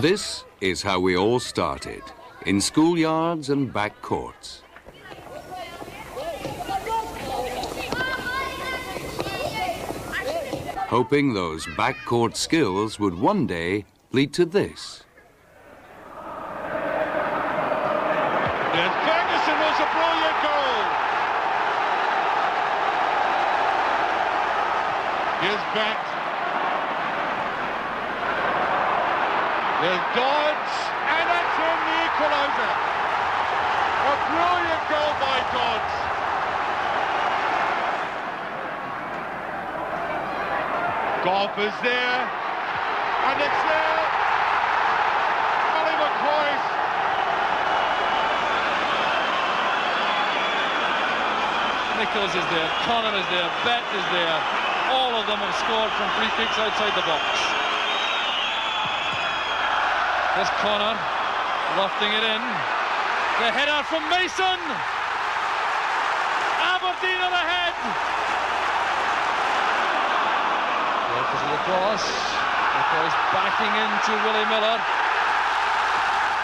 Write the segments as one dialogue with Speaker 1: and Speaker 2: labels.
Speaker 1: This is how we all started, in schoolyards and back courts. Hoping those backcourt skills would one day lead to this.
Speaker 2: And Ferguson was a brilliant goal. Here's back. There's Dodds, and that's in the equaliser. A brilliant goal by Dodds. Goff is there, and it's there. Billy McCoy's.
Speaker 3: Nichols is there, Connor is there, Bett is there. All of them have scored from free kicks outside the box. There's Connor, lofting it in. The header from Mason. Aberdeen are ahead. Left is across. McCoy's backing into Willie Miller.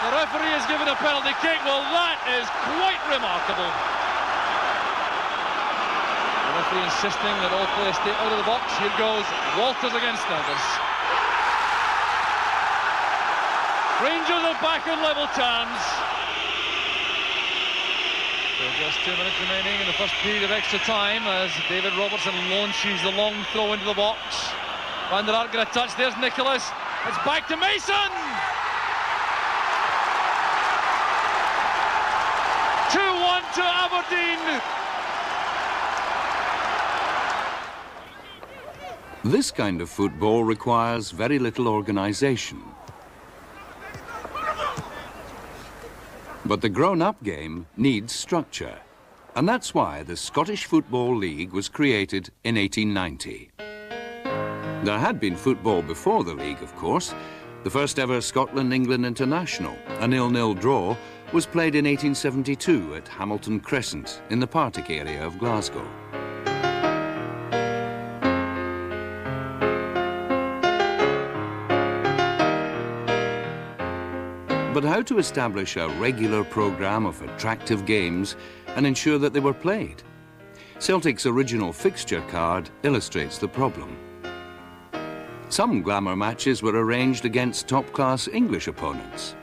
Speaker 3: The referee has given a penalty kick. Well, that is quite remarkable. The referee insisting that all players stay out of the box. Here goes Walters against Snuggers. Rangers are back on level terms. There's just 2 minutes remaining in the first period of extra time as David Robertson launches the long throw into the box. Van der Aert got a touch. There's Nicholas. It's back to Mason. 2-1 to Aberdeen.
Speaker 1: This kind of football requires very little organisation. But the grown-up game needs structure, and that's why the Scottish Football League was created in 1890. There had been football before the league, of course. The first ever Scotland-England international, a 0-0 draw, was played in 1872 at Hamilton Crescent in the Partick area of Glasgow. But how to establish a regular programme of attractive games and ensure that they were played? Celtic's original fixture card illustrates the problem. Some glamour matches were arranged against top-class English opponents.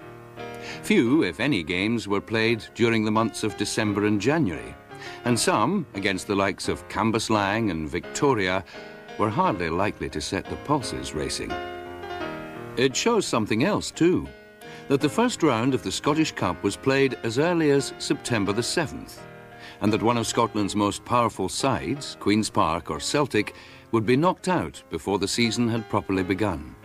Speaker 1: Few, if any, games were played during the months of December and January, and some, against the likes of Cambuslang and Victoria, were hardly likely to set the pulses racing. It shows something else, too, that the first round of the Scottish Cup was played as early as September the 7th, and that one of Scotland's most powerful sides, Queen's Park or Celtic, would be knocked out before the season had properly begun.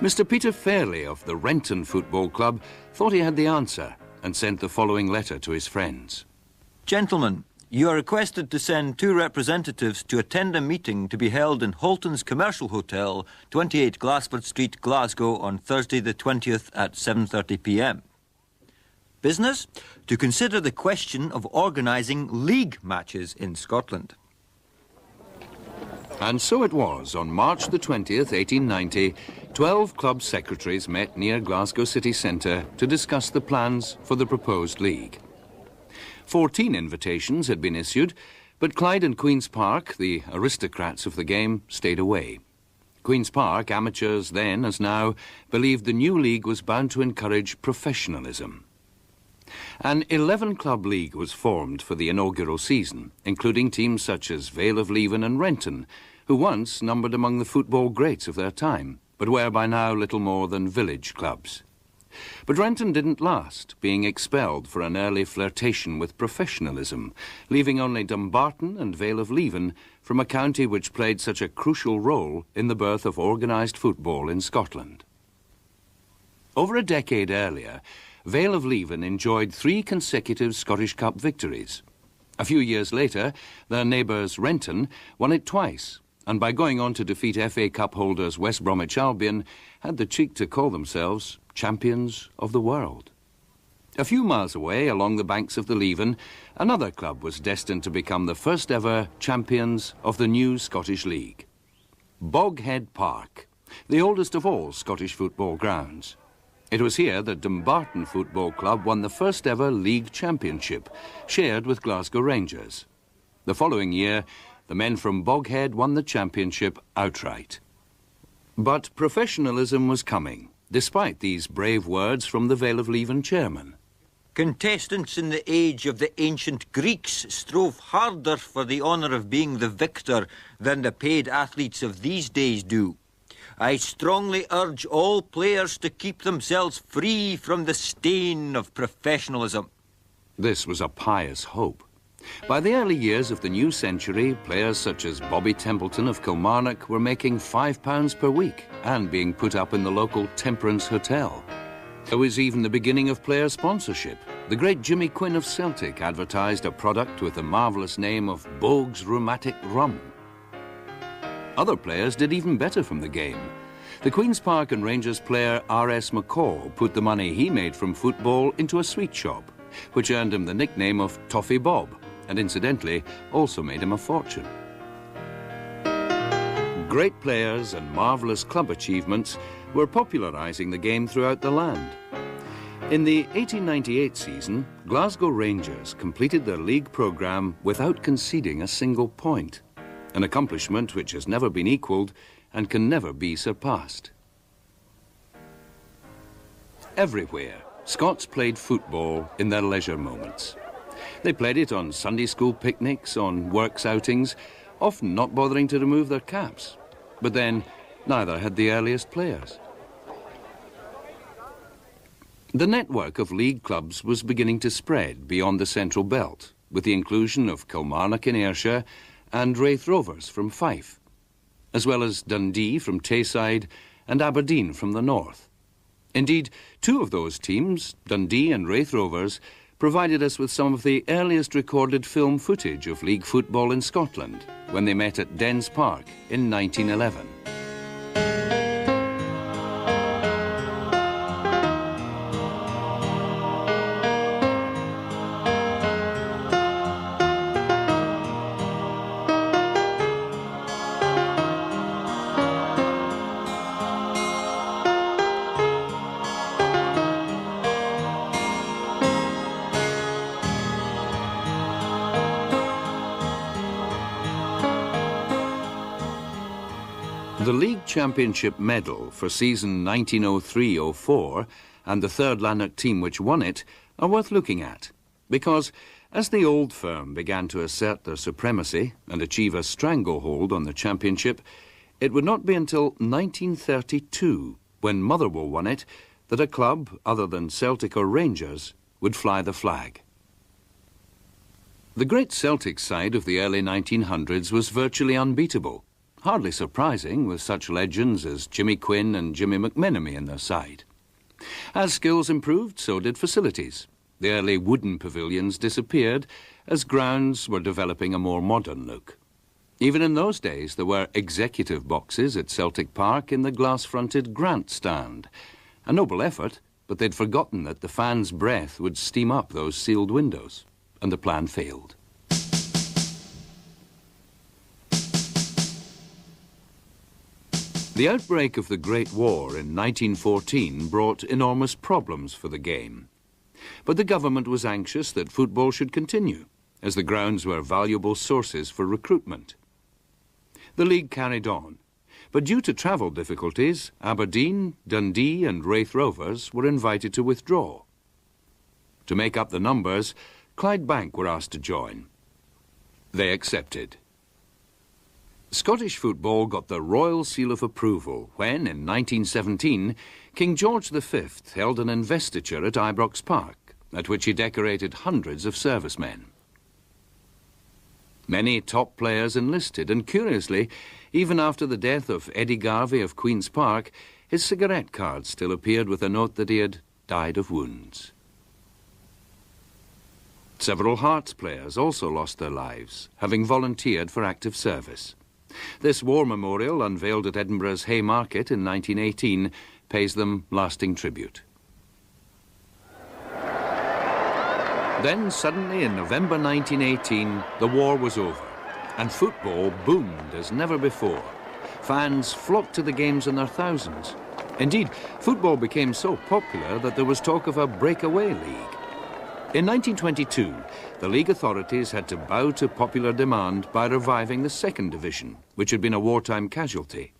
Speaker 1: Mr. Peter Fairley of the Renton Football Club thought he had the answer and sent the following letter to his friends.
Speaker 4: Gentlemen, you are requested to send 2 representatives to attend a meeting to be held in Holton's Commercial Hotel, 28 Glassford Street, Glasgow, on Thursday the 20th at 7:30 p.m. Business? To consider the question of organising league matches in Scotland.
Speaker 1: And so it was, on March the 20th, 1890, 12 club secretaries met near Glasgow city centre to discuss the plans for the proposed league. 14 invitations had been issued, but Clyde and Queen's Park, the aristocrats of the game, stayed away. Queen's Park, amateurs then as now, believed the new league was bound to encourage professionalism. An 11-club league was formed for the inaugural season, including teams such as Vale of Leven and Renton, who once numbered among the football greats of their time, but were by now little more than village clubs. But Renton didn't last, being expelled for an early flirtation with professionalism, leaving only Dumbarton and Vale of Leven from a county which played such a crucial role in the birth of organised football in Scotland. Over a decade earlier, Vale of Leven enjoyed 3 consecutive Scottish Cup victories. A few years later, their neighbours Renton won it twice, and by going on to defeat FA Cup holders West Bromwich Albion, had the cheek to call themselves champions of the world. A few miles away, along the banks of the Leven, another club was destined to become the first ever champions of the new Scottish League. Boghead Park, the oldest of all Scottish football grounds. It was here that Dumbarton Football Club won the first ever league championship, shared with Glasgow Rangers. The following year, the men from Boghead won the championship outright. But professionalism was coming, despite these brave words from the Vale of Leven chairman.
Speaker 4: Contestants in the age of the ancient Greeks strove harder for the honour of being the victor than the paid athletes of these days do. I strongly urge all players to keep themselves free from the stain of professionalism.
Speaker 1: This was a pious hope. By the early years of the new century, players such as Bobby Templeton of Kilmarnock were making £5 per week and being put up in the local Temperance Hotel. There was even the beginning of player sponsorship. The great Jimmy Quinn of Celtic advertised a product with the marvellous name of Bogue's Rheumatic Rum. Other players did even better from the game. The Queen's Park and Rangers player R.S. McCall put the money he made from football into a sweet shop, which earned him the nickname of Toffee Bob, and incidentally also made him a fortune. Great players and marvellous club achievements were popularising the game throughout the land. In the 1898 season, Glasgow Rangers completed their league programme without conceding a single point, an accomplishment which has never been equalled and can never be surpassed. Everywhere, Scots played football in their leisure moments. They played it on Sunday school picnics, on works outings, often not bothering to remove their caps. But then, neither had the earliest players. The network of league clubs was beginning to spread beyond the central belt, with the inclusion of Kilmarnock in Ayrshire and Raith Rovers from Fife, as well as Dundee from Tayside and Aberdeen from the north. Indeed, two of those teams, Dundee and Raith Rovers, provided us with some of the earliest recorded film footage of league football in Scotland when they met at Dens Park in 1911. The League Championship medal for season 1903-04 and the third Lanark team which won it are worth looking at, because as the old firm began to assert their supremacy and achieve a stranglehold on the championship, it would not be until 1932, when Motherwell won it, that a club other than Celtic or Rangers would fly the flag. The great Celtic side of the early 1900s was virtually unbeatable. Hardly surprising with such legends as Jimmy Quinn and Jimmy McMenemy in their side. As skills improved, so did facilities. The early wooden pavilions disappeared as grounds were developing a more modern look. Even in those days, there were executive boxes at Celtic Park in the glass-fronted Grant stand. A noble effort, but they'd forgotten that the fans' breath would steam up those sealed windows, and the plan failed. The outbreak of the Great War in 1914 brought enormous problems for the game. But the government was anxious that football should continue, as the grounds were valuable sources for recruitment. The league carried on, but due to travel difficulties, Aberdeen, Dundee and Raith Rovers were invited to withdraw. To make up the numbers, Clydebank were asked to join. They accepted. Scottish football got the royal seal of approval when, in 1917, King George V held an investiture at Ibrox Park, at which he decorated hundreds of servicemen. Many top players enlisted, and curiously, even after the death of Eddie Garvey of Queen's Park, his cigarette card still appeared with a note that he had died of wounds. Several Hearts players also lost their lives, having volunteered for active service. This war memorial, unveiled at Edinburgh's Haymarket in 1918, pays them lasting tribute. Then, suddenly, in November 1918, the war was over, and football boomed as never before. Fans flocked to the games in their thousands. Indeed, football became so popular that there was talk of a breakaway league. In 1922, the league authorities had to bow to popular demand by reviving the second division, which had been a wartime casualty.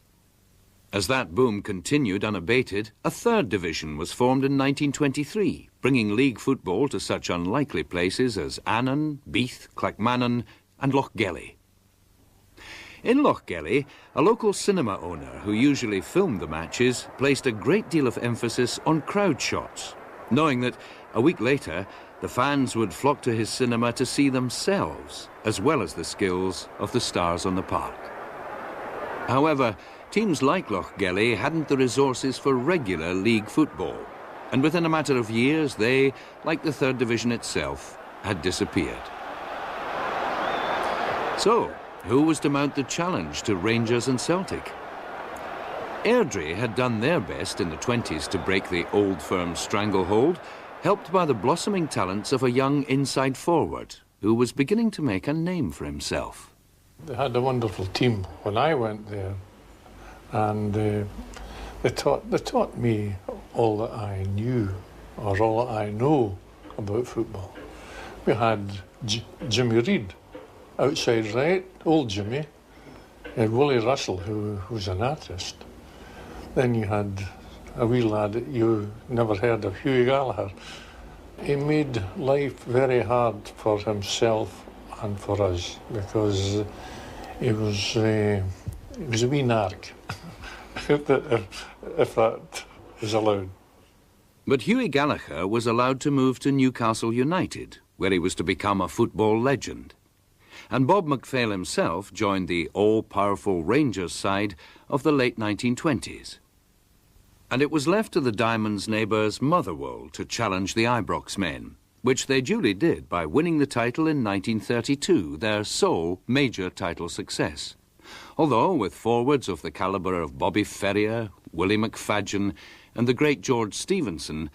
Speaker 1: As that boom continued unabated, a third division was formed in 1923, bringing league football to such unlikely places as Annan, Beath, Clackmannan and Lochgelly. In Lochgelly, a local cinema owner who usually filmed the matches placed a great deal of emphasis on crowd shots, knowing that a week later the fans would flock to his cinema to see themselves, as well as the skills of the stars on the park. However, teams like Lochgelly hadn't the resources for regular league football, and within a matter of years they, like the third division itself, had disappeared. So, who was to mount the challenge to Rangers and Celtic? Airdrie had done their best in the 20s to break the old firm's stranglehold, helped by the blossoming talents of a young inside forward who was beginning to make a name for himself.
Speaker 5: They had a wonderful team when I went there, and they taught me all that I knew, or all that I know about football. We had Jimmy Reid, outside right, old Jimmy. You had Willie Russell, who was an artist. Then you had a wee lad that you never heard of, Hughie Gallagher. He made life very hard for himself and for us, because he was a wee narc, if that was allowed.
Speaker 1: But Hughie Gallagher was allowed to move to Newcastle United, where he was to become a football legend. And Bob McPhail himself joined the all-powerful Rangers side of the late 1920s. And it was left to the Diamonds' neighbours Motherwell to challenge the Ibrox men, which they duly did by winning the title in 1932, their sole major title success. Although with forwards of the calibre of Bobby Ferrier, Willie McFadgen and the great George Stevenson,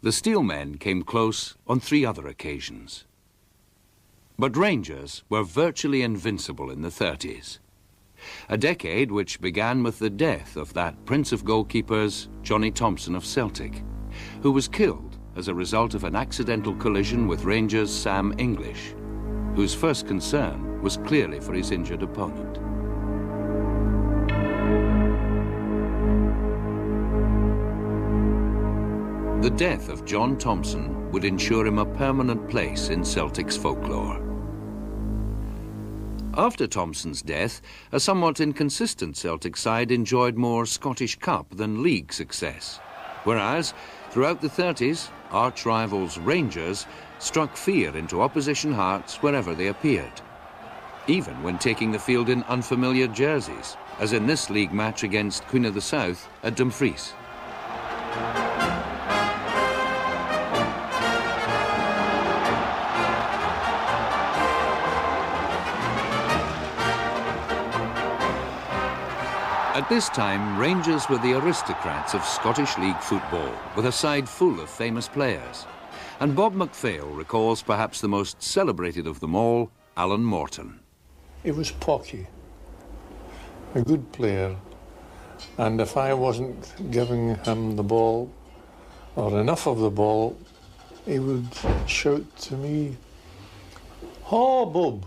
Speaker 1: the Steelmen came close on 3 other occasions. But Rangers were virtually invincible in the 30s. A decade which began with the death of that prince of goalkeepers, Johnny Thompson of Celtic, who was killed as a result of an accidental collision with Rangers' Sam English, whose first concern was clearly for his injured opponent. The death of John Thompson would ensure him a permanent place in Celtic's folklore. After Thompson's death, a somewhat inconsistent Celtic side enjoyed more Scottish Cup than league success, whereas throughout the 30s, arch-rivals Rangers struck fear into opposition hearts wherever they appeared, even when taking the field in unfamiliar jerseys, as in this league match against Queen of the South at Dumfries. At this time, Rangers were the aristocrats of Scottish League football, with a side full of famous players. And Bob McPhail recalls perhaps the most celebrated of them all, Alan Morton.
Speaker 5: He was pocky, a good player, and if I wasn't giving him the ball, or enough of the ball, he would shout to me, "Haw, Bob!"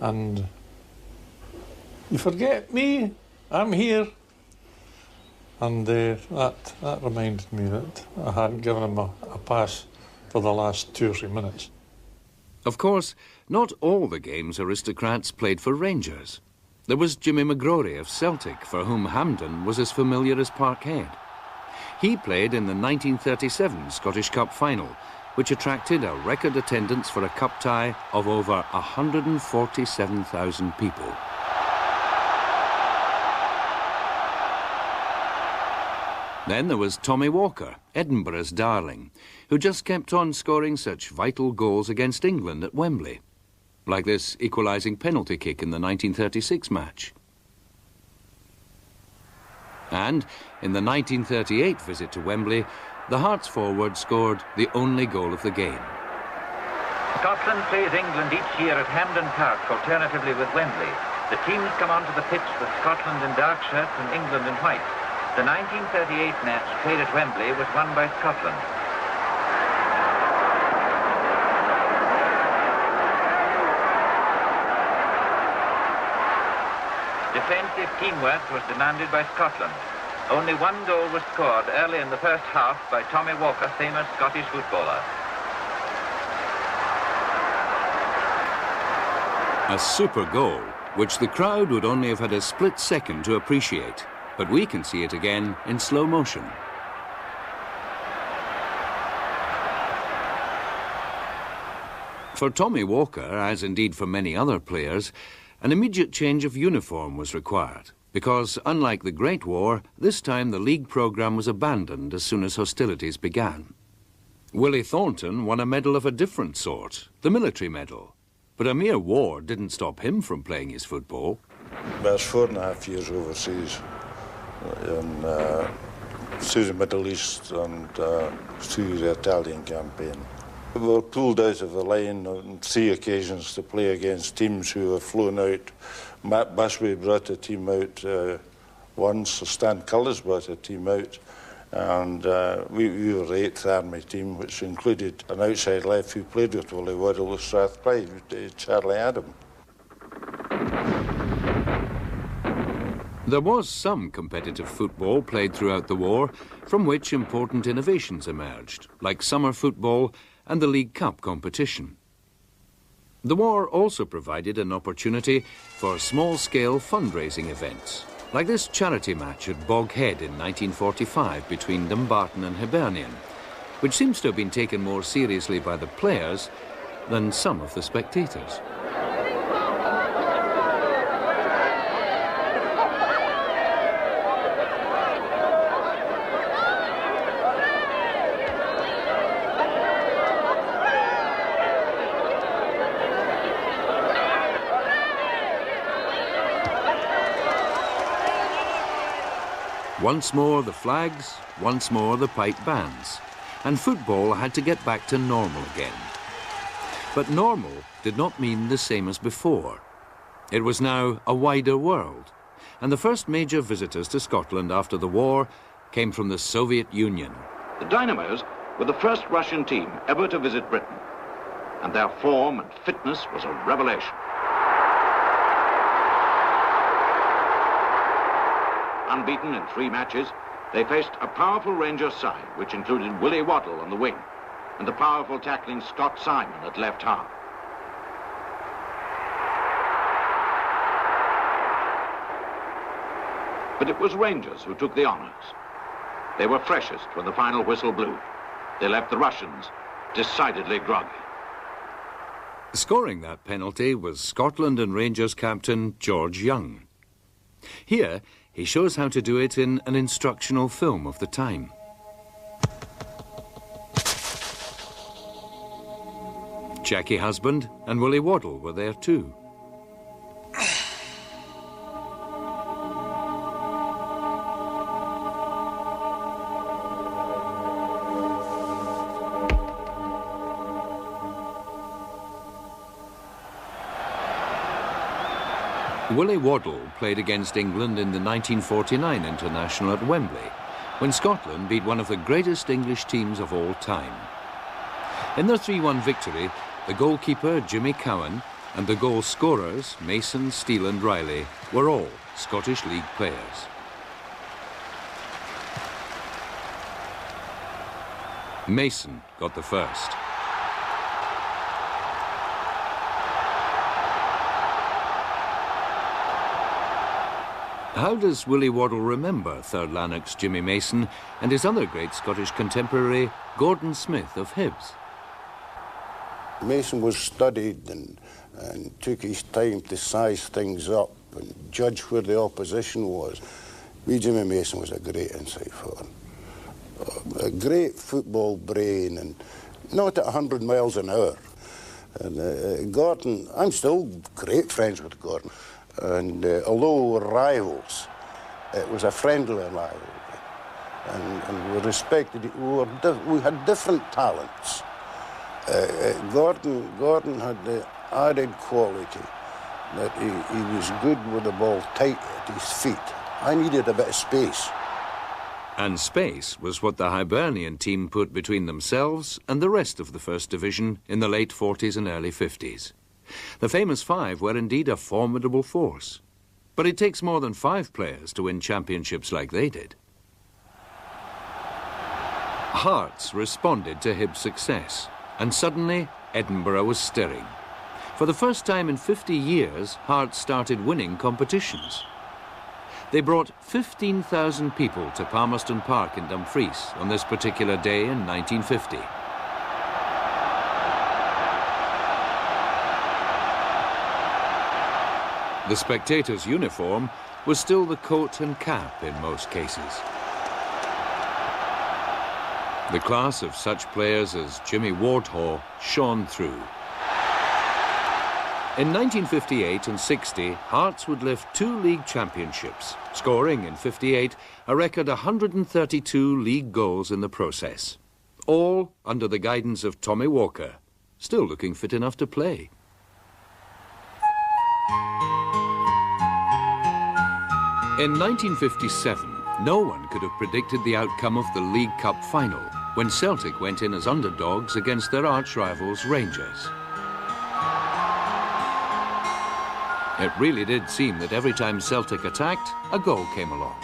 Speaker 5: And "You forget me, I'm here." And that reminded me that I hadn't given him a pass for the last 2 or 3 minutes.
Speaker 1: Of course, not all the game's aristocrats played for Rangers. There was Jimmy McGrory of Celtic, for whom Hampden was as familiar as Parkhead. He played in the 1937 Scottish Cup final, which attracted a record attendance for a cup tie of over 147,000 people. Then there was Tommy Walker, Edinburgh's darling, who just kept on scoring such vital goals against England at Wembley, like this equalising penalty kick in the 1936 match. And in the 1938 visit to Wembley, the Hearts forward scored the only goal of the game.
Speaker 6: Scotland plays England each year at Hampden Park, alternatively with Wembley. The teams come onto the pitch with Scotland in dark shirts and England in white. The 1938 match played at Wembley was won by Scotland. Defensive teamwork was demanded by Scotland. Only one goal was scored early in the first half by Tommy Walker, famous Scottish footballer.
Speaker 1: A super goal, which the crowd would only have had a split second to appreciate, but we can see it again in slow motion. For Tommy Walker, as indeed for many other players, an immediate change of uniform was required, because unlike the Great War, this time the league programme was abandoned as soon as hostilities began. Willie Thornton won a medal of a different sort, the military medal, but a mere war didn't stop him from playing his football.
Speaker 7: I was 4.5 years overseas in through the Middle East and through the Italian campaign. We were pulled out of the line on 3 occasions to play against teams who were flown out. Matt Busby brought a team out once, Stan Cullis brought a team out, and we were the 8th Army team, which included an outside left who played with Willie Waddle of Strathclyde, Charlie Adam.
Speaker 1: There was some competitive football played throughout the war, from which important innovations emerged, like summer football and the League Cup competition. The war also provided an opportunity for small-scale fundraising events, like this charity match at Bog Head in 1945 between Dumbarton and Hibernian, which seems to have been taken more seriously by the players than some of the spectators. Once more the flags, once more the pipe bands, and football had to get back to normal again. But normal did not mean the same as before. It was now a wider world, and the first major visitors to Scotland after the war came from the Soviet Union.
Speaker 8: The Dynamos were the first Russian team ever to visit Britain, and their form and fitness was a revelation. Unbeaten in 3 matches, they faced a powerful Rangers side, which included Willie Waddle on the wing and the powerful tackling Scott Simon at left half. But it was Rangers who took the honours. They were freshest when the final whistle blew. They left the Russians decidedly groggy.
Speaker 1: Scoring that penalty was Scotland and Rangers captain George Young. Here, he shows how to do it in an instructional film of the time. Jackie Husband and Willie Waddle were there too. Willie Waddle played against England in the 1949 International at Wembley, when Scotland beat one of the greatest English teams of all time. In their 3-1 victory, the goalkeeper, Jimmy Cowan, and the goal scorers, Mason, Steele and Riley, were all Scottish League players. Mason got the first. How does Willie Waddle remember 3rd Lanark's Jimmy Mason and his other great Scottish contemporary, Gordon Smith of Hibs?
Speaker 7: Mason was studied and took his time to size things up and judge where the opposition was. Jimmy Mason was a great inside forward. A great football brain, and not at 100 miles an hour. And Gordon, I'm still great friends with Gordon. And although we were rivals, it was a friendly rivalry. And we respected it. We had different talents. Gordon had the added quality that he was good with the ball tight at his feet. I needed a bit of space.
Speaker 1: And space was what the Hibernian team put between themselves and the rest of the First Division in the late 40s and early 50s. The famous five were indeed a formidable force. But it takes more than 5 players to win championships like they did. Hearts responded to Hibs' success, and suddenly Edinburgh was stirring. For the first time in 50 years, Hearts started winning competitions. They brought 15,000 people to Palmerston Park in Dumfries on this particular day in 1950. The spectators' uniform was still the coat and cap in most cases. The class of such players as Jimmy Wardhaw shone through. In 1958 and 60, Hearts would lift 2 league championships, scoring in 58 a record 132 league goals in the process, all under the guidance of Tommy Walker, still looking fit enough to play. In 1957, no one could have predicted the outcome of the League Cup final when Celtic went in as underdogs against their arch-rivals Rangers. It really did seem that every time Celtic attacked, a goal came along.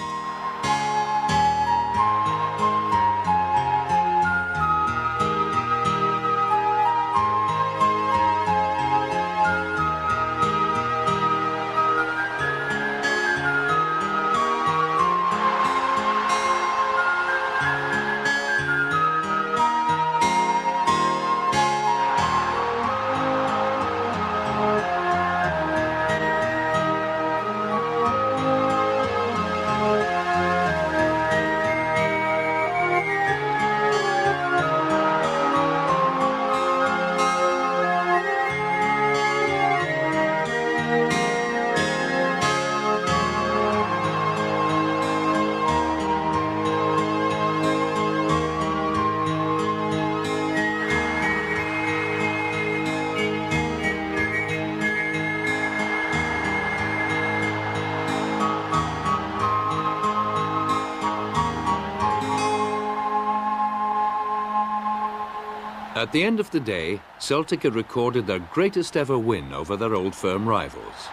Speaker 1: At the end of the day, Celtic had recorded their greatest ever win over their old firm rivals.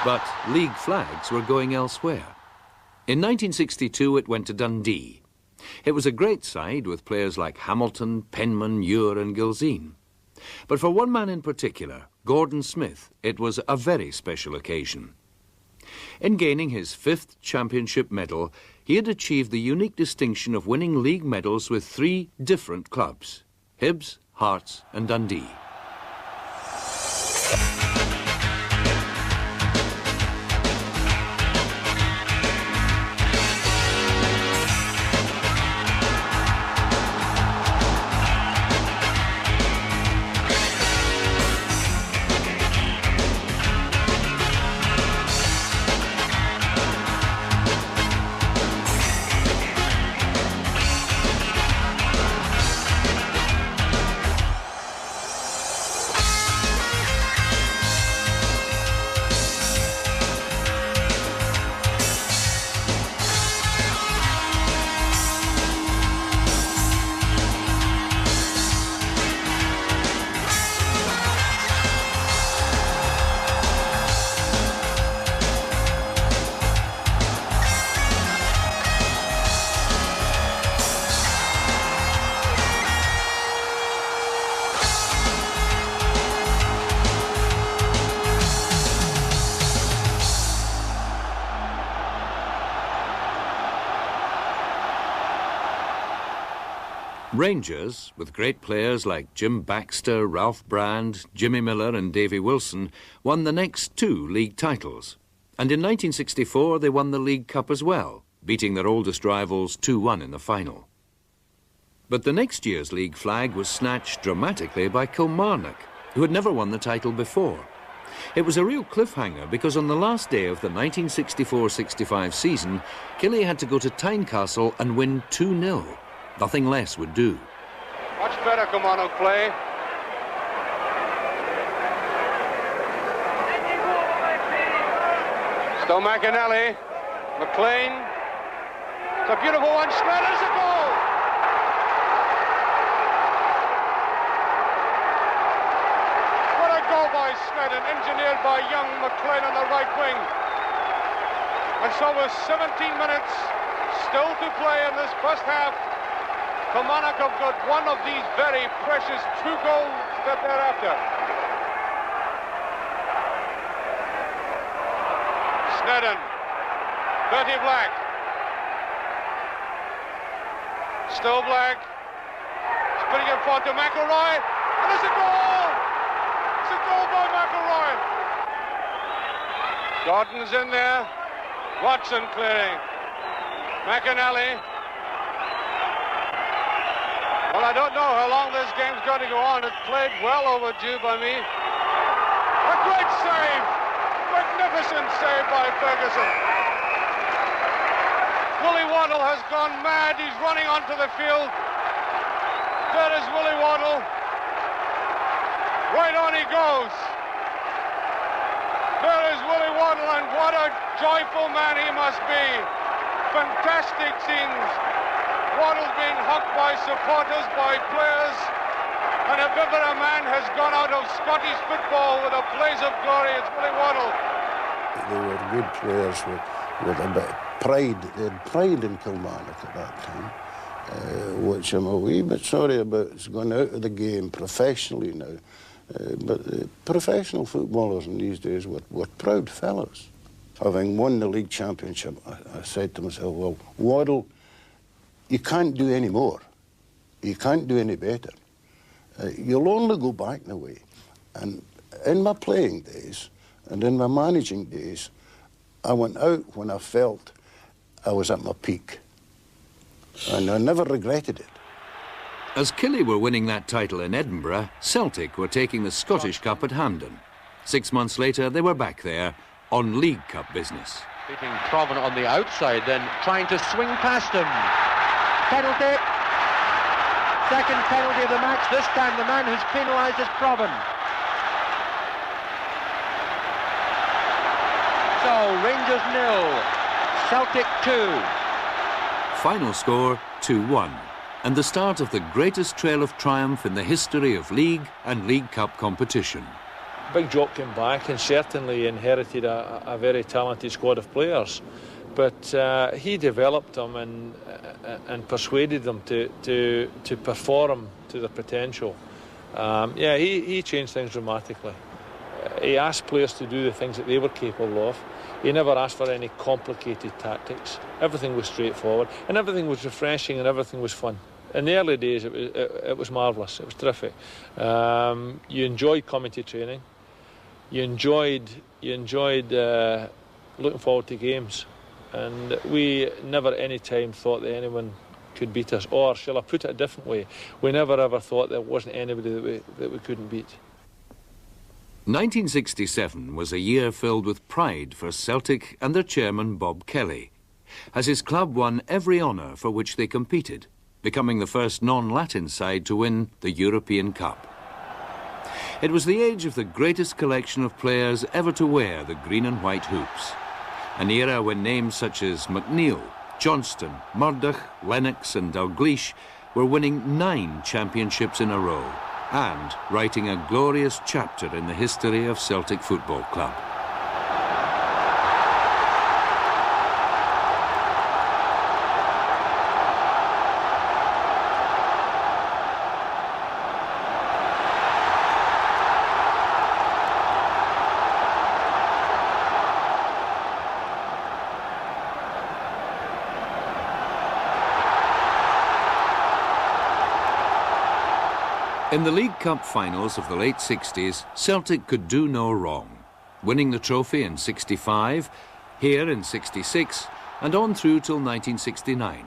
Speaker 1: But league flags were going elsewhere. In 1962, it went to Dundee. It was a great side with players like Hamilton, Penman, Ure and Gilzean. But for one man in particular, Gordon Smith, it was a very special occasion. In gaining his 5th championship medal, he had achieved the unique distinction of winning league medals with 3 different clubs: Hibs, Hearts and Dundee. Rangers, with great players like Jim Baxter, Ralph Brand, Jimmy Miller and Davy Wilson, won the next 2 league titles. And in 1964 they won the League Cup as well, beating their oldest rivals 2-1 in the final. But the next year's league flag was snatched dramatically by Kilmarnock, who had never won the title before. It was a real cliffhanger because on the last day of the 1964-65 season, Killie had to go to Tynecastle and win 2-0. Nothing less would do.
Speaker 2: Much better Kilmarnock play. Still McAnally, McLean, It's a beautiful one. Snedden's a goal. What a goal by Snedden, engineered by young McLean on the right wing. And so with 17 minutes still to play in this first half, Kilmarnock have got one of these very precious 2 goals that they're after. Snedden, Bertie Black. Still Black. He's putting it forward to McElroy. And it's a goal! It's a goal by McElroy. Gordon's in there. Watson clearing. McAnally. Well, I don't know how long this game's going to go on. It's played well overdue by me. A great save! Magnificent save by Ferguson. Willie Waddle has gone mad. He's running onto the field. There is Willie Waddle. Right on he goes. There is Willie Waddle, and what a joyful man he must be. Fantastic scenes. Waddle being hugged by supporters, by players. And if ever a man has gone out of Scottish football with a blaze of glory, it's Willie Waddle.
Speaker 7: They were good players with a bit of pride. They had pride in Kilmarnock at that time, which I'm a wee bit sorry about. It's gone out of the game professionally now. But professional footballers in these days were proud fellows. Having won the league championship, I said to myself, well, Waddle, you can't do any more. You can't do any better. You'll only go back the way. And in my playing days and in my managing days, I went out when I felt I was at my peak. And I never regretted it.
Speaker 1: As Killie were winning that title in Edinburgh, Celtic were taking the Scottish Cup at Hampden. 6 months later, they were back there on League Cup business.
Speaker 9: Beating Provan on the outside, then trying to swing past him. Penalty. Second penalty of the match. This time the man who's penalised is Provan. So, Rangers 0, Celtic 2.
Speaker 1: Final score 2-1. And the start of the greatest trail of triumph in the history of League and League Cup competition.
Speaker 5: Big Jock came back and certainly inherited a very talented squad of players, but he developed them and persuaded them to perform to their potential. Yeah, he changed things dramatically. He asked players to do the things that they were capable of. He never asked for any complicated tactics. Everything was straightforward, and everything was refreshing, and everything was fun. In the early days, it was marvellous. It was terrific. You enjoyed coming to training. You enjoyed looking forward to games, and we never any time thought that anyone could beat us. Or, shall I put it a different way, we never ever thought there wasn't anybody that we couldn't beat.
Speaker 1: 1967 was a year filled with pride for Celtic and their chairman Bob Kelly, as his club won every honour for which they competed, becoming the first non-Latin side to win the European Cup. It was the age of the greatest collection of players ever to wear the green and white hoops, an era when names such as McNeil, Johnston, Murdoch, Lennox and Dalglish were winning 9 championships in a row and writing a glorious chapter in the history of Celtic Football Club. In the League Cup finals of the late 60s, Celtic could do no wrong, winning the trophy in 65, here in 66, and on through till 1969.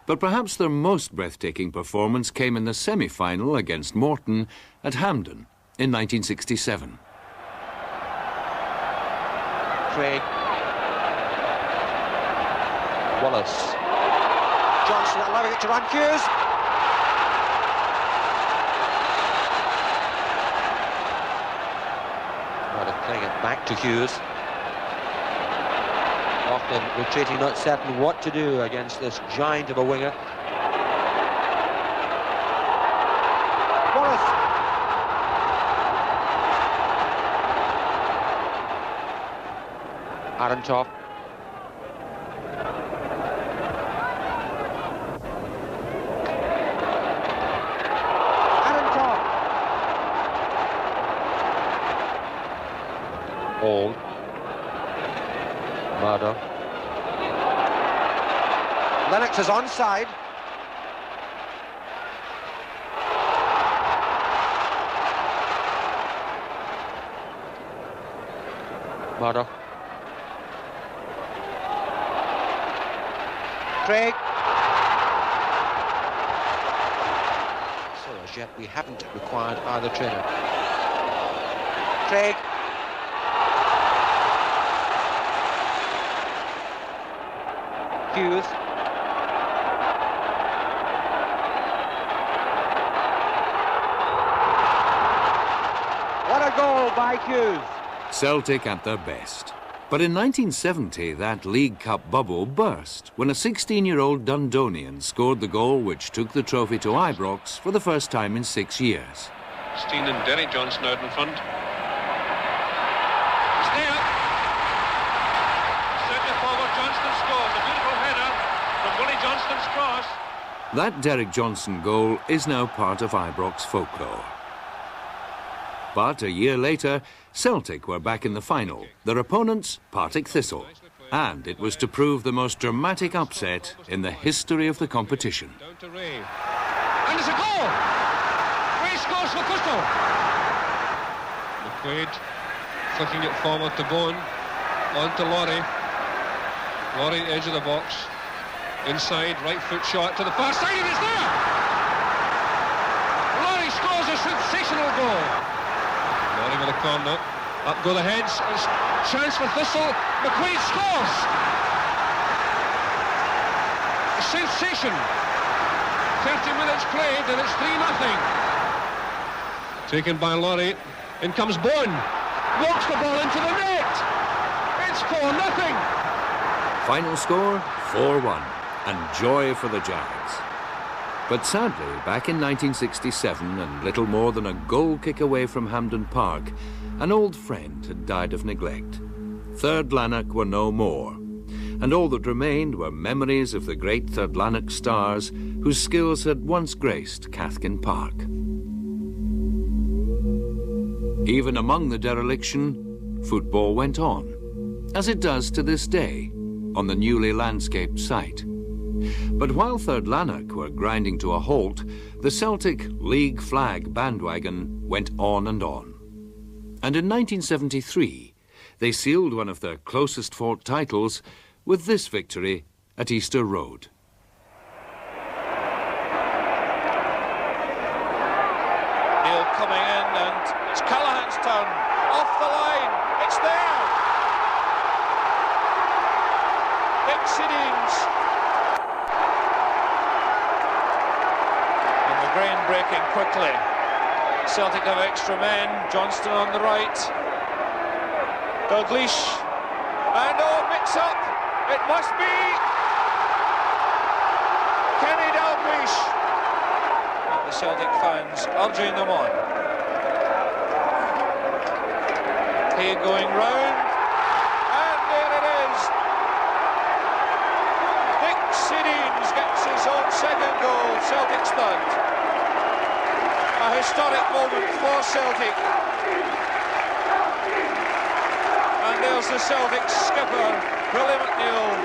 Speaker 1: But perhaps their most breathtaking performance came in the semi-final against Morton at Hampden in 1967.
Speaker 9: Craig. Wallace. Johnson allowing it to run Hughes. Playing it back to Hughes. Off captain retreating, not certain what to do against this giant of a winger. Wallace. Arentoff. Old. Murdoch. Lennox is onside. Murdoch. Craig. So as yet we haven't required either trainer. Craig. Hughes. What a goal by Hughes.
Speaker 1: Celtic at their best. But in 1970, that League Cup bubble burst when a 16-year-old Dundonian scored the goal which took the trophy to Ibrox for the first time in 6 years.
Speaker 2: Steen and Derek Johnson out in front. Johnston's cross.
Speaker 1: That Derek Johnson goal is now part of Ibrox folklore. But a year later, Celtic were back in the final. Their opponents, Partick Thistle. And it was to prove the most dramatic upset in the history of the competition.
Speaker 2: Down to Ray. And it's a goal! Ray scores for Crystal. McQuaid flicking it forward to Bowen. On to Laurie. Laurie, edge of the box. Inside, right foot shot to the far side, and it's there! Laurie scores a sensational goal. Laurie with a corner. Up go the heads. Chance for Thistle. McQuaid scores! A sensation. 30 minutes played, and it's 3-0. Taken by Laurie. In comes Bowen. Walks the ball into the net. It's 4-0.
Speaker 1: Final score, 4-1. And joy for the Giants. But sadly, back in 1967, and little more than a goal kick away from Hampden Park, an old friend had died of neglect. Third Lanark were no more, and all that remained were memories of the great Third Lanark stars whose skills had once graced Cathkin Park. Even among the dereliction, football went on, as it does to this day, on the newly landscaped site. But while Third Lanark were grinding to a halt, the Celtic League flag bandwagon went on and on. And in 1973, they sealed one of their closest fought titles with this victory at Easter Road.
Speaker 3: Neil coming in, and it's Callahan's turn. Off the line, it's there! Big Sidines. Grain breaking quickly. Celtic have extra men. Johnston on the right. Dalglish. And mix-up. It must be Kenny Dalglish. And the Celtic fans urging them on. He going round. And there it is. Dick Sidines gets his own second goal. Celtic's third. A historic moment for Celtic. And there's the Celtic skipper, Willie McNeill,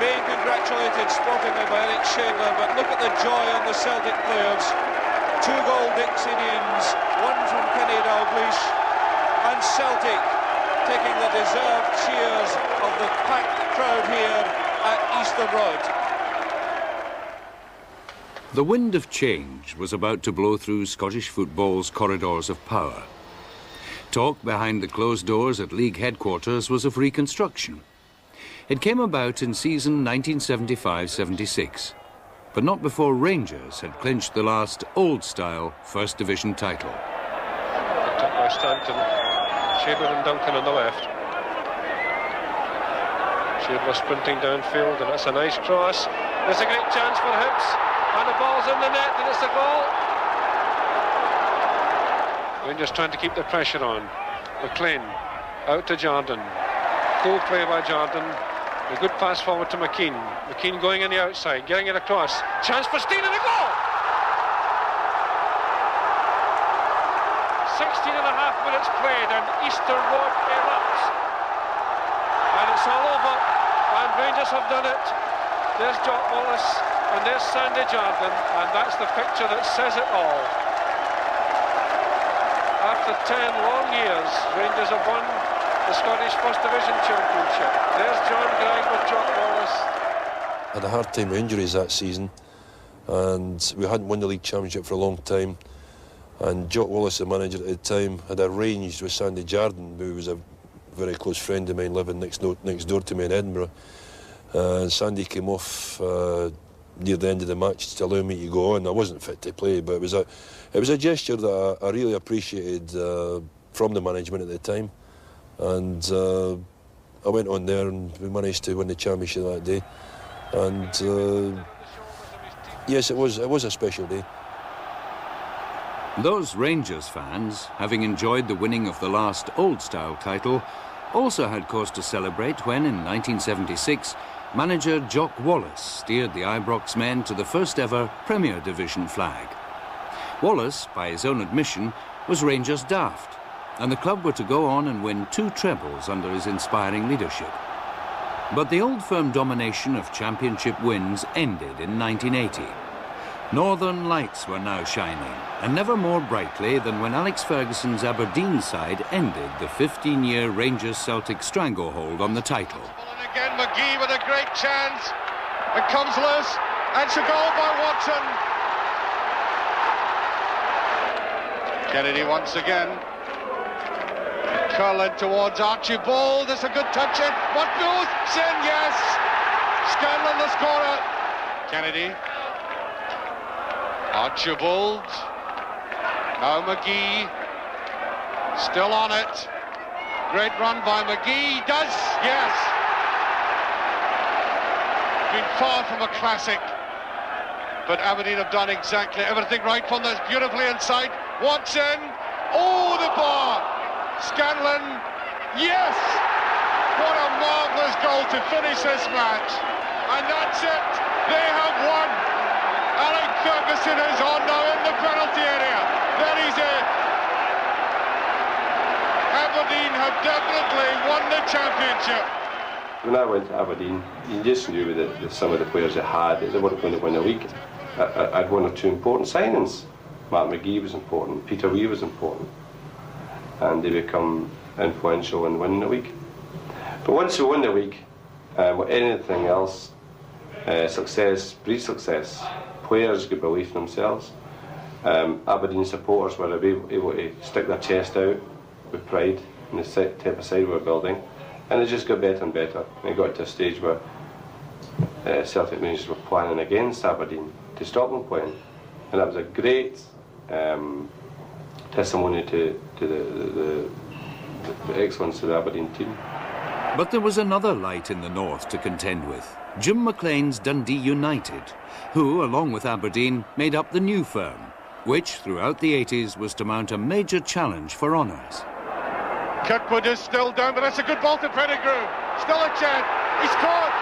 Speaker 3: being congratulated sportingly by Eric Shadler, but look at the joy on the Celtic players. 2-goal Dixonians, 1 from Kenny Dalglish, and Celtic taking the deserved cheers of the packed crowd here at Easter Road.
Speaker 1: The wind of change was about to blow through Scottish football's corridors of power. Talk behind the closed doors at league headquarters was of reconstruction. It came about in season 1975-76, but not before Rangers had clinched the last old-style First Division title.
Speaker 2: Picked up by Stanton. Shaver and Duncan on the left. Shadler sprinting downfield, and it's a nice cross. There's a great chance for Hibs, and the ball's in the net, and it's a goal. Rangers trying to keep the pressure on. McLean out to Jordan. Cool play by Jordan. A good pass forward to McKean. McKean going in the outside, getting it across. Chance for Steele, and a goal! 16 and a half minutes played, and Easter Road erupts. And it's all over, and Rangers have done it. There's Jock Wallace, and there's Sandy Jordan, and that's the picture that says it all. After 10 long years, Rangers have won the Scottish First Division Championship. There's John Gregg with Jock Wallace.
Speaker 10: I had a hard time with injuries that season, and we hadn't won the league championship for a long time. And Jock Wallace, the manager at the time, had arranged with Sandy Jordan, who was a very close friend of mine, living next door to me in Edinburgh. And Sandy came off near the end of the match to allow me to go on. I wasn't fit to play, but it was a gesture that I really appreciated from the management at the time. And I went on there, and we managed to win the championship that day. And yes, it was a special day.
Speaker 1: Those Rangers fans, having enjoyed the winning of the last old-style title, also had cause to celebrate when, in 1976, manager Jock Wallace steered the Ibrox men to the first-ever Premier Division flag. Wallace, by his own admission, was Rangers daft, and the club were to go on and win 2 trebles under his inspiring leadership. But the Old Firm domination of championship wins ended in 1980. Northern lights were now shining, and never more brightly than when Alex Ferguson's Aberdeen side ended the 15-year Rangers-Celtic stranglehold on the title.
Speaker 2: And again, McGee with a great chance. It comes loose, and it's a goal by Watson. Kennedy once again. Curl in towards Archibald. There's a good touch in. What goes? In, yes. Scanlon the scorer. Kennedy. Archibald. Now McGee. Still on it. Great run by McGee. Does, yes. Been far from a classic. But Aberdeen have done exactly everything right from this. Beautifully inside. Watson. Oh, the bar. Scanlon. Yes. What a marvellous goal to finish this match. And that's it. They have won. Alex Ferguson is on now in the penalty area. There is it. Aberdeen have definitely won the championship.
Speaker 11: When I went to Aberdeen, you just knew that some of the players they had, they weren't going to win the league. I'd 1 or 2 important signings. Mark McGee was important, Peter Wee was important, and they become influential in winning the league. But once you win the league, with anything else, success breeds success. Players get belief in themselves. Aberdeen supporters were able to stick their chest out with pride in the type of side we were building, and it just got better and better. And it got to a stage where Celtic Rangers were planning against Aberdeen to stop them playing, and that was a great testimony to the excellence of the Aberdeen team.
Speaker 1: But there was another light in the north to contend with. Jim McLean's Dundee United, who, along with Aberdeen, made up the new firm, which throughout the 80s was to mount a major challenge for honours.
Speaker 2: Kirkwood is still down, but that's a good ball to Pettigrew. Still a chance. He scored.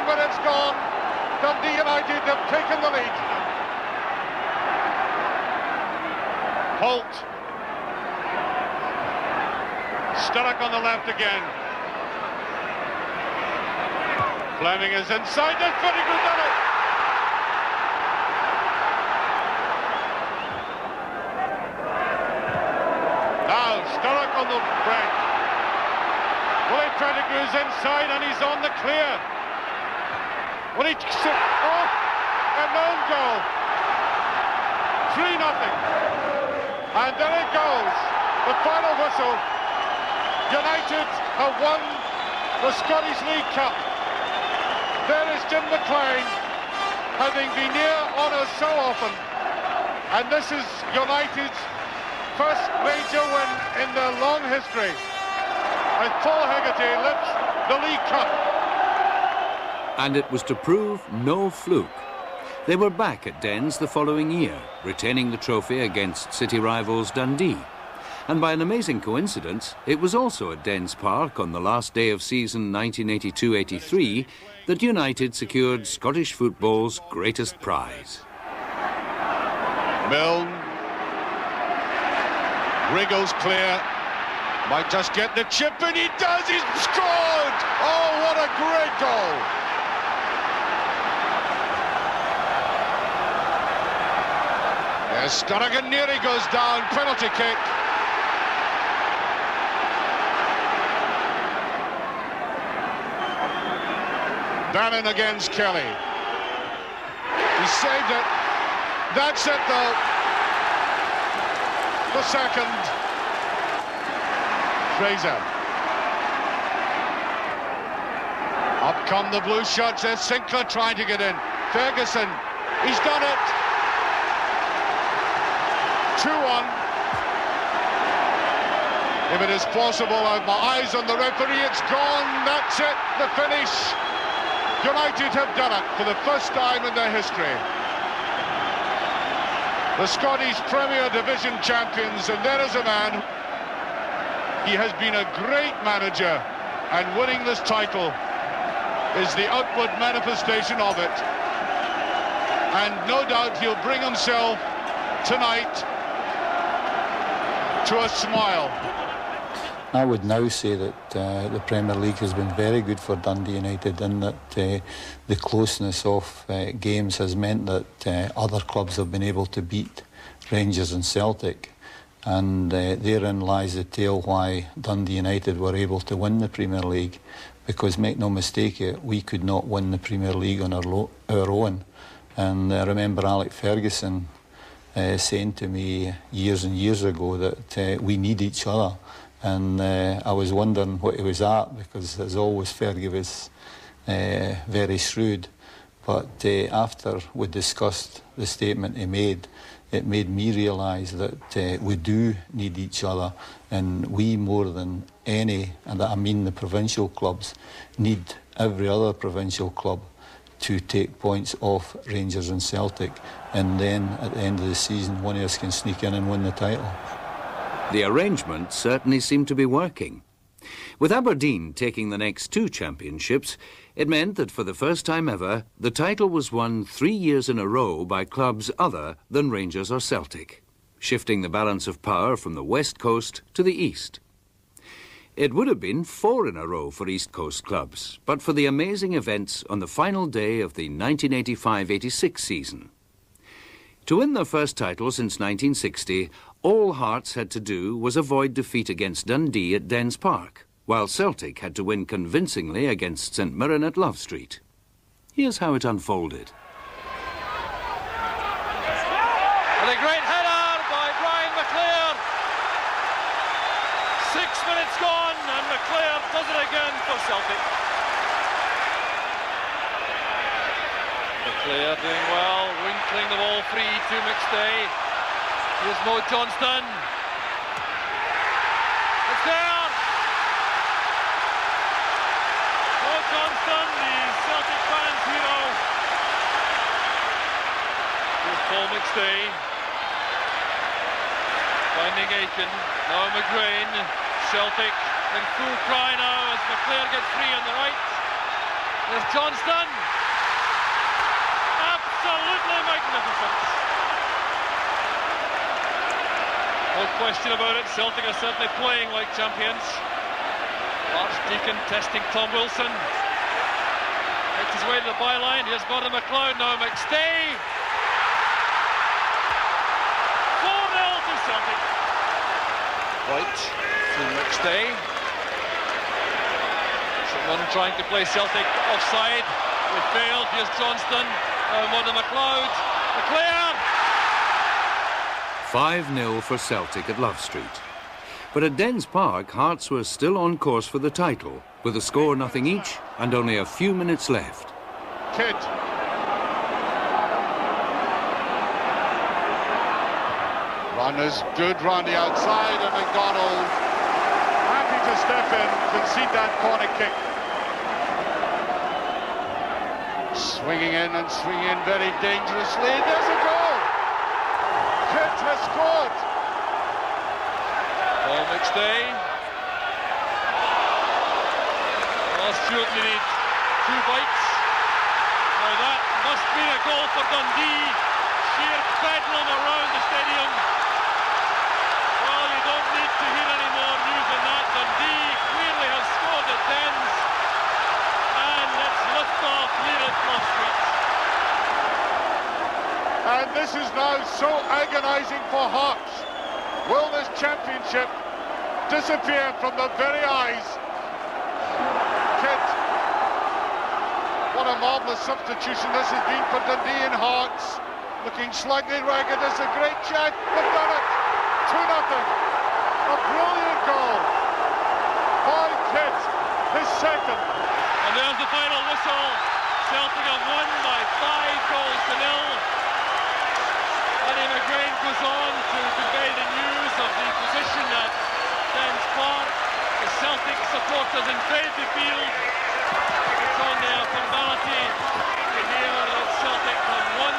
Speaker 2: Minutes gone. Dundee United have taken the lead. Holt. Sturrock on the left again. Fleming is inside. There's Pettigrew done it. Now Sturrock on the break. Willie Pettigrew's inside and he's on the clear. When he an own goal. 3-0. And there it goes. The final whistle. United have won the Scottish League Cup. There is Jim McLean, having been near honours so often. And this is United's first major win in their long history as Paul Hegarty lifts the League Cup.
Speaker 1: And it was to prove no fluke. They were back at Dens the following year, retaining the trophy against city rivals Dundee. And by an amazing coincidence, it was also at Dens Park on the last day of season 1982-83 that United secured Scottish football's greatest prize.
Speaker 2: Milne wriggles clear, might just get the chip, and he does, he's scored! Oh, what a great goal! Yes, Sturrogan nearly goes down, penalty kick. Bannon against Kelly. He saved it. That's it, though. The second. Fraser. Up come the blue shots. There's Sinclair trying to get in. Ferguson. He's done it. 2-1. If it is possible, I have my eyes on the referee. It's gone. That's it. The finish. United have done it for the first time in their history. The Scottish Premier Division champions, and there is a man. He has been a great manager, and winning this title is the outward manifestation of it. And no doubt he'll bring himself tonight to a smile.
Speaker 12: I would now say that the Premier League has been very good for Dundee United, in that the closeness of games has meant that other clubs have been able to beat Rangers and Celtic, and therein lies the tale why Dundee United were able to win the Premier League, because make no mistake, we could not win the Premier League on our own. And I remember Alec Ferguson saying to me years and years ago that we need each other. And I was wondering what he was at, because as always Fergie was very shrewd. But after we discussed the statement he made, it made me realise that we do need each other, and we more than any, and I mean the provincial clubs, need every other provincial club to take points off Rangers and Celtic, and then at the end of the season one of us can sneak in and win the title.
Speaker 1: The arrangement certainly seemed to be working. With Aberdeen taking the next 2 championships, it meant that for the first time ever, the title was won 3 years in a row by clubs other than Rangers or Celtic, shifting the balance of power from the West Coast to the East. It would have been 4 in a row for East Coast clubs, but for the amazing events on the final day of the 1985-86 season. To win their first title since 1960, all Hearts had to do was avoid defeat against Dundee at Dens Park, while Celtic had to win convincingly against St Mirren at Love Street. Here's how it unfolded.
Speaker 3: And a great header by Brian McClair. 6 minutes gone, and McClair does it again for Celtic. McClair doing well, winkling the ball free to McStay. Here's Mo Johnston. It's there! Mo Johnston, the Celtic fans' hero. Here's Paul McStay. Finding Aiken. Now McGrain. Celtic in full cry now as McClair gets free on the right. There's Johnston. Absolutely magnificent. No question about it, Celtic are certainly playing like champions. Archdeacon testing Tom Wilson. Makes his way to the byline. Here's Gordon McLeod now. McStay. 4-0 to Celtic. White to McStay. Someone trying to play Celtic offside. We failed. Here's Johnston. Gordon McLeod. McClair.
Speaker 1: 5-0 for Celtic at Love Street. But at Dens Park, Hearts were still on course for the title, with a score nothing each and only a few minutes left.
Speaker 2: Kidd. Run is good round the outside, and McDonald happy to step in, concede that corner kick. Swinging in and swinging in very dangerously. There's a goal! Pitt has scored!
Speaker 3: Paul McStay. Well, Stuart, we need 2 bites. Now that must be a goal for Dundee. Sheer bedlam around the stadium. Well, you don't need to hear any more news than that. Dundee clearly has scored at Dens. And let's lift off near at Clough Street.
Speaker 2: And this is now so agonising for Hearts. Will this championship disappear from the very eyes? Kent, what a marvellous substitution this has been for Dundee and Hearts. Looking slightly ragged, it's a great check. They've done it. 2-0. A brilliant goal by Kent, his second.
Speaker 3: And there's the final whistle. Celtic have won by 5 goals to 0. Paddy McGrain goes on to convey the news of the position at Dens Park. The Celtic supporters invade the field. It's only a formality to hear that Celtic have won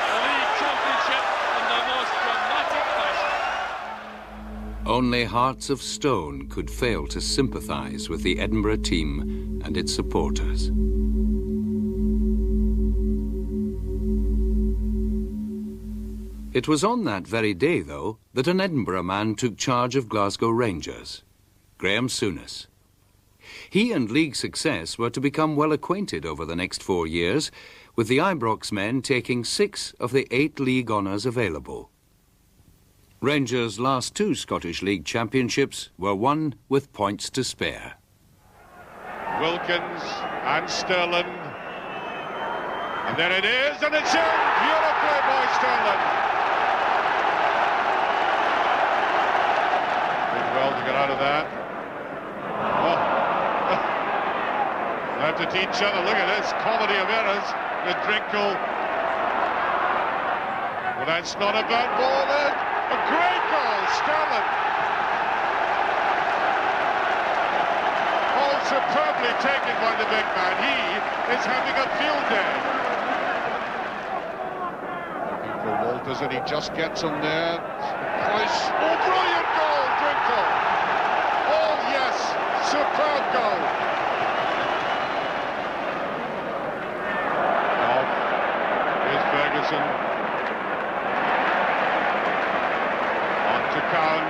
Speaker 3: the league championship in the most dramatic fashion.
Speaker 1: Only hearts of stone could fail to sympathise with the Edinburgh team and its supporters. It was on that very day, though, that an Edinburgh man took charge of Glasgow Rangers, Graham Souness. He and league success were to become well acquainted over the next 4 years, with the Ibrox men taking 6 of the 8 league honours available. Rangers' last 2 Scottish League championships were won with points to spare.
Speaker 2: Wilkins and Sterling. And there it is, and it's in! Beautifully by Sterling. Did well to get out of that. Oh. They have to teach each other. Look at this comedy of errors with Drinkle. Well, that's not a bad ball there. A great goal, Sterling. All superbly taken by the big man. He is having a field day. Looking for Walters, and he just gets him there. Price. Oh, brilliant goal, Drinkle. Oh, yes, superb goal. Off. Here's Ferguson. Cowan.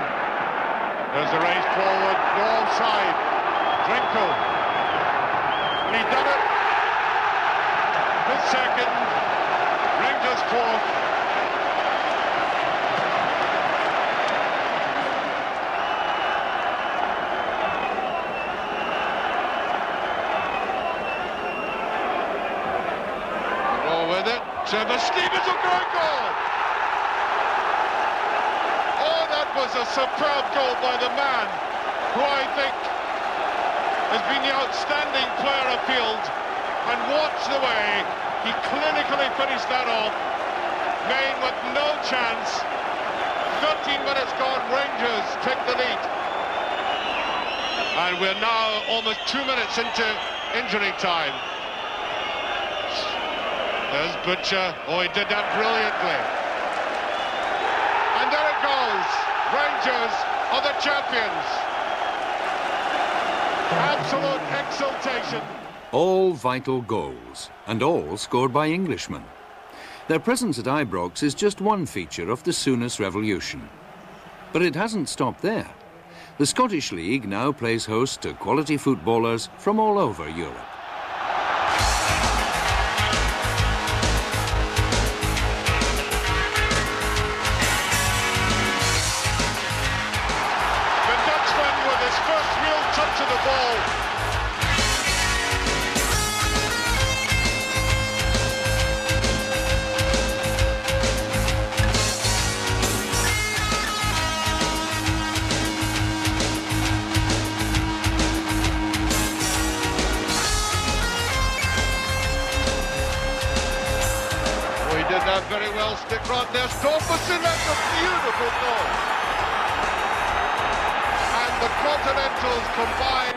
Speaker 2: There's a race forward, no offside. Drinkle. And he done it. His second. Rangers fourth. Go with it. Trevor Stevens, a great goal. Was a superb goal by the man who I think has been the outstanding player afield, and watch the way he clinically finished that off. Maine with no chance. 13 minutes gone, Rangers take the lead, and we're now almost 2 minutes into injury time. There's Butcher. Oh, he did that brilliantly, and there it goes. Rangers are the champions. Absolute exultation.
Speaker 1: All vital goals, and all scored by Englishmen. Their presence at Ibrox is just one feature of the Souness revolution. But it hasn't stopped there. The Scottish League now plays host to quality footballers from all over Europe.
Speaker 2: Very well. stick rod there. Stolperson, that's a beautiful goal. And the Continentals combine.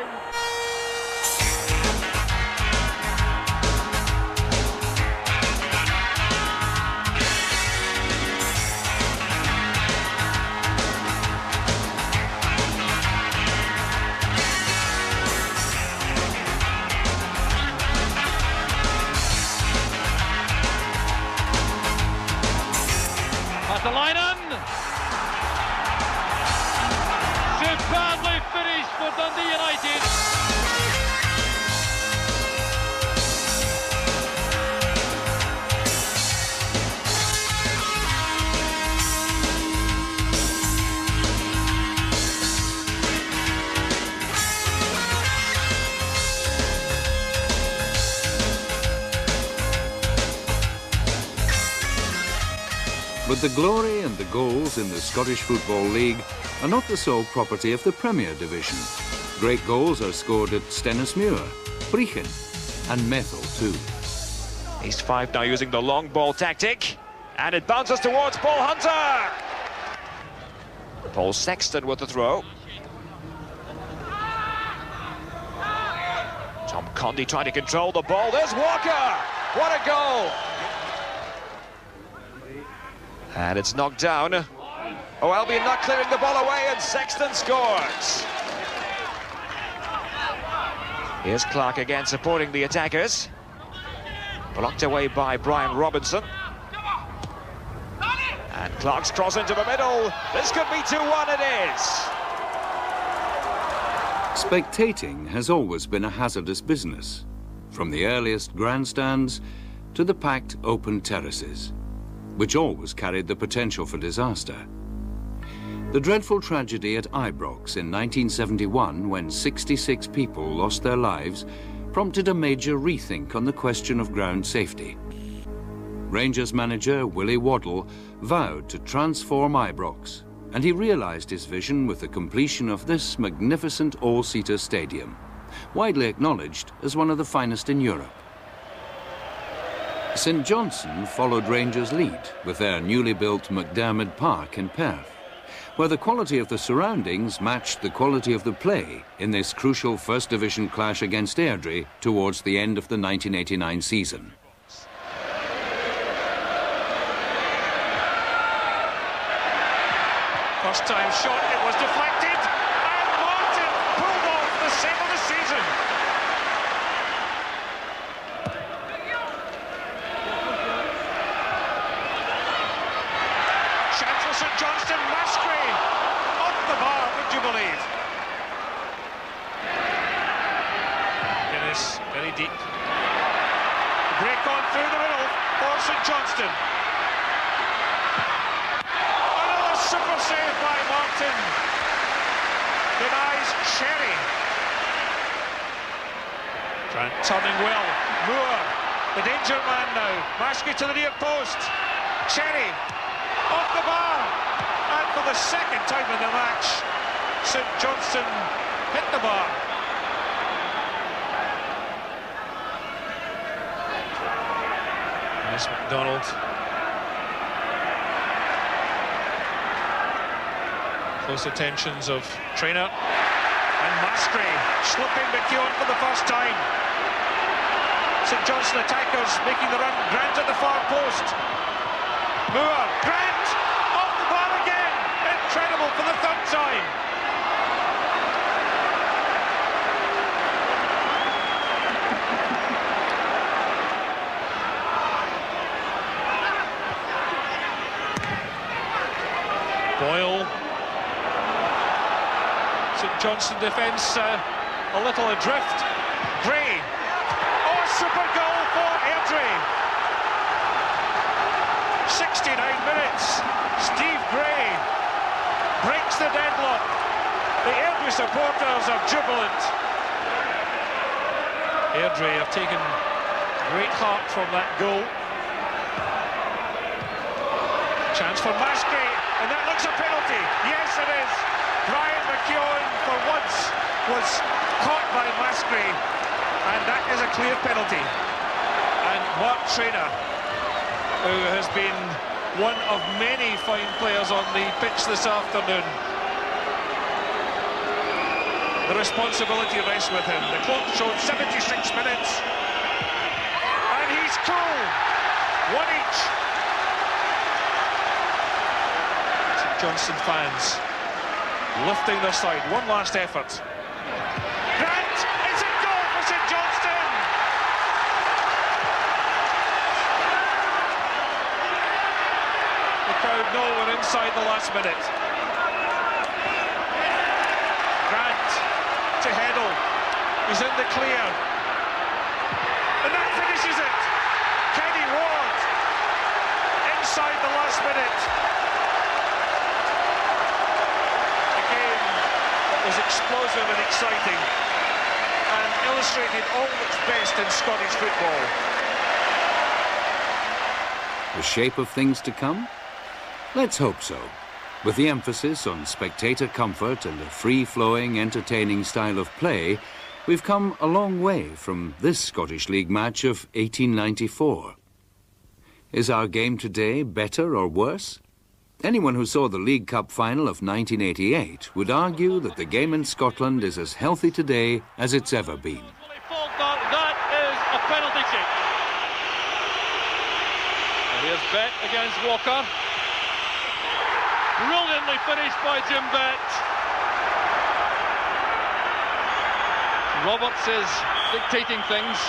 Speaker 13: Superbly finished for Dundee United.
Speaker 1: But the glory and the goals in the Scottish Football League are not the sole property of the Premier Division. Great goals are scored at Stennismuir, Brechin and Methil too.
Speaker 14: East 5 now using the long ball tactic, and it bounces towards Paul Hunter. Paul Sexton with the throw. Tom Condy trying to control the ball. There's Walker. What a goal! And it's knocked down. Oh, Albion not clearing the ball away, and Sexton scores. Here's Clark again supporting the attackers. Blocked away by Brian Robinson. And Clark's cross into the middle. This could be 2-1, it is.
Speaker 1: Spectating has always been a hazardous business, from the earliest grandstands to the packed open terraces, which always carried the potential for disaster. The dreadful tragedy at Ibrox in 1971, when 66 people lost their lives, prompted a major rethink on the question of ground safety. Rangers manager Willie Waddle vowed to transform Ibrox, and he realised his vision with the completion of this magnificent all-seater stadium, widely acknowledged as one of the finest in Europe. St Johnstone followed Rangers' lead with their newly built McDermott Park in Perth, where the quality of the surroundings matched the quality of the play in this crucial First Division clash against Airdrie towards the end of the 1989 season.
Speaker 14: First time shot, it was deflected, and Martin pulled off the save of the season. Chance for St Johnstone, Mascray off the bar, would you believe? Guinness, very deep. Break on through the middle for St Johnstone. Super save by Martin. Denies Sherry. Trent turning well. Moore, the danger man now. Maskey to the near post. Cherry off the bar. And for the second time in the match, St Johnstone hit the bar. Miss McDonald. Close attentions of trainer, and Mascray slipping McKeown for the first time. St Johnstone attackers making the run. Grant at the far post. Moore, Grant off the bar again. Incredible for the third time. Boyle. St Johnstone defence a little adrift. Gray. Oh, super goal for Airdrie. 69 minutes. Steve Gray breaks the deadlock. The Airdrie supporters are jubilant. Airdrie have taken great heart from that goal. Chance for Mascray, and that looks a penalty. Yes, it is. Brian McKeown, for once, was caught by Mascray, and that is a clear penalty. And Mark Traynor, who has been one of many fine players on the pitch this afternoon. The responsibility rests with him. The clock showed 76 minutes. And he's cool. One each. St Johnstone fans lifting their side. One last effort. Grant, it's a goal for St Johnstone. The crowd know we're inside the last minute. Grant to Heddle. He's in the clear. And that finishes it. Kenny Ward inside the last minute. A game that was explosive and exciting and illustrated all that's best in Scottish football.
Speaker 1: The shape of things to come? Let's hope so. With the emphasis on spectator comfort and a free-flowing, entertaining style of play, we've come a long way from this Scottish League match of 1894. Is our game today better or worse? Anyone who saw the League Cup final of 1988 would argue that the game in Scotland is as healthy today as it's ever been.
Speaker 13: That is a penalty kick. Here's Bett against Walker. Brilliantly finished by Jim Bett. Roberts is dictating things.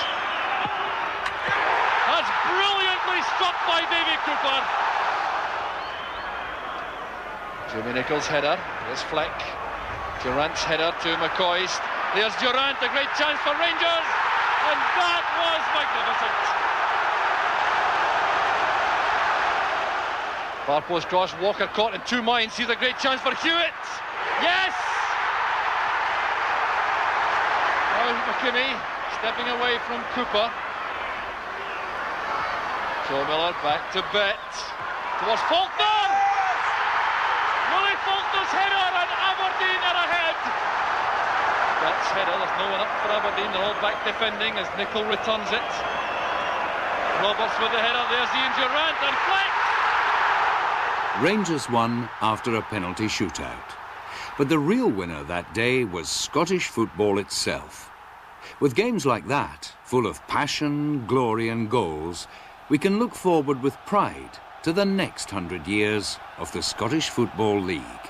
Speaker 13: That's brilliantly struck by Davy Cooper. Jimmy Nichols' header. There's Fleck. Durant's header to McCoist. There's Durant, a great chance for Rangers. And that was magnificent. Far post cross, Walker caught in two minds. Here's a great chance for Hewitt. Yes! Now McKinney stepping away from Cooper. Joe Miller back to Bett. Towards Faulkner! Willie Faulkner's header and Aberdeen are ahead. Bett's header, there's no one up for Aberdeen. They're all back defending as Nicholl returns it. Roberts with the header. There's Ian Durant and Fleck.
Speaker 1: Rangers won after a penalty shootout. But the real winner that day was Scottish football itself. With games like that, full of passion, glory and goals, we can look forward with pride to the next 100 years of the Scottish Football League.